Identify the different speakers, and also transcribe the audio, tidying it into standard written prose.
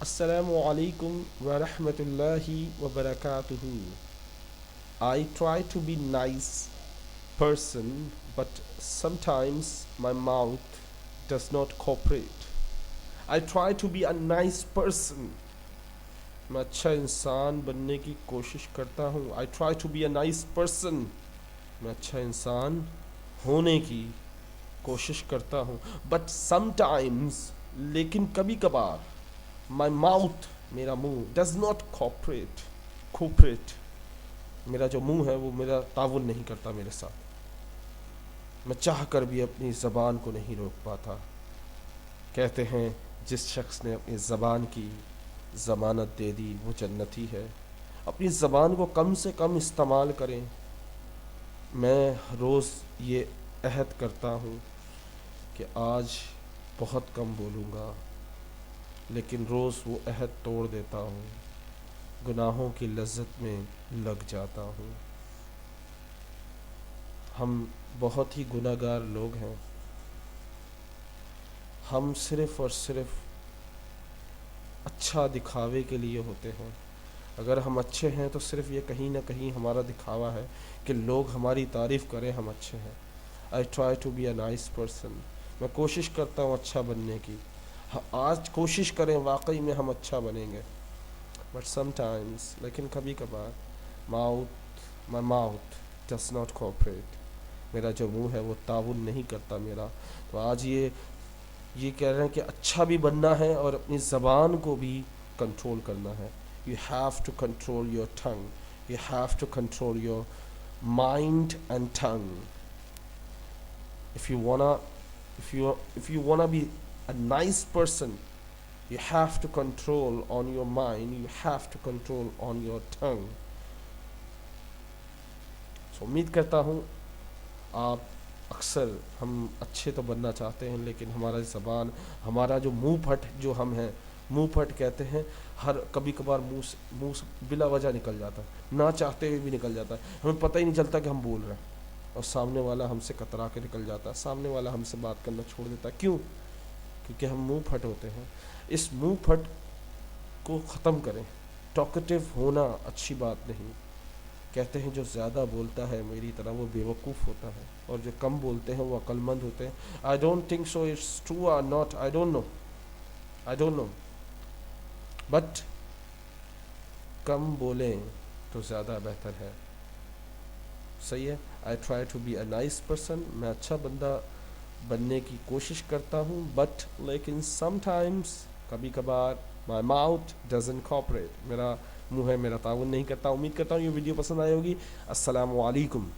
Speaker 1: Assalamu alaikum wa rahmatullahi wa barakatuhu. I try to be nice person, but sometimes my mouth does not cooperate. I try to be a nice person. मैं अच्छा इंसान बनने की कोशिश करता हूँ. I try to be a nice person. मैं अच्छा इंसान होने की कोशिश करता हूँ. But sometimes, लेकिन कभी कभार, my mouth, मेरा मुंह, does not cooperate. मेरा जो मुंह है वो मेरा ताउन नहीं करता मेरे साथ. मैं चाह कर भी अपनी ज़बान को नहीं रोक पाता. कहते हैं जिस शख्स ने अपनी ज़बान की ज़मानत दे दी वो जन्नती है. अपनी ज़बान को कम से कम इस्तेमाल करें. मैं रोज़ ये अहद करता हूँ कि आज बहुत कम बोलूँगा, लेकिन रोज़ वो अहद तोड़ देता हूँ. गुनाहों की लज्जत में लग जाता हूँ. हम बहुत ही गुनाहगार लोग हैं. हम सिर्फ़ और सिर्फ अच्छा दिखावे के लिए होते हैं. अगर हम अच्छे हैं तो सिर्फ़ ये कहीं ना कहीं हमारा दिखावा है कि लोग हमारी तारीफ़ करें हम अच्छे हैं. I try to be a nice person. मैं कोशिश करता हूँ अच्छा बनने की. आज कोशिश करें वाकई में हम अच्छा बनेंगे. बट समटाइम्स, लेकिन कभी कभार, my mouth does not cooperate. मेरा जो मुंह है वो ताउन नहीं करता मेरा. तो आज ये कह रहे हैं कि अच्छा भी बनना है और अपनी ज़बान को भी कंट्रोल करना है. You have to control your tongue. You have to control your mind and tongue. If you wanna be a nice person, you have to control on your mind, you have to control on your tongue. So उम्मीद करता हूँ आप अक्सर हम अच्छे तो बनना चाहते हैं, लेकिन हमारा ज़बान, हमारा जो मुंह फट जो हम हैं, मुंह फट कहते हैं, हर कभी कभार मुंह से बिला वजह निकल जाता है, ना चाहते हुए भी निकल जाता है. हमें पता ही नहीं चलता कि हम बोल रहे हैं, और सामने वाला हमसे कतरा के निकल जाता है. सामने वाला हमसे बात करना छोड़ देता है. क्यों? क्योंकि हम मुंह फट होते हैं. इस मुंह फट को ख़त्म करें. टॉकेटिव होना अच्छी बात नहीं. कहते हैं जो ज़्यादा बोलता है मेरी तरह वो बेवकूफ़ होता है, और जो कम बोलते हैं वो अक्लमंद होते हैं. I don't think so it's true और not, I don't know. But कम बोलें तो ज़्यादा बेहतर है. सही है. I try to be a nice person. मैं अच्छा बंदा बनने की कोशिश करता हूँ. बट लेकिन समटाइम्स, कभी कभार, माई माउथ डजंट कोऑपरेट. मेरा मुंह है मेरा ताउन नहीं करता. उम्मीद करता हूँ ये वीडियो पसंद आई होगी. अस्सलामु अलैकुम.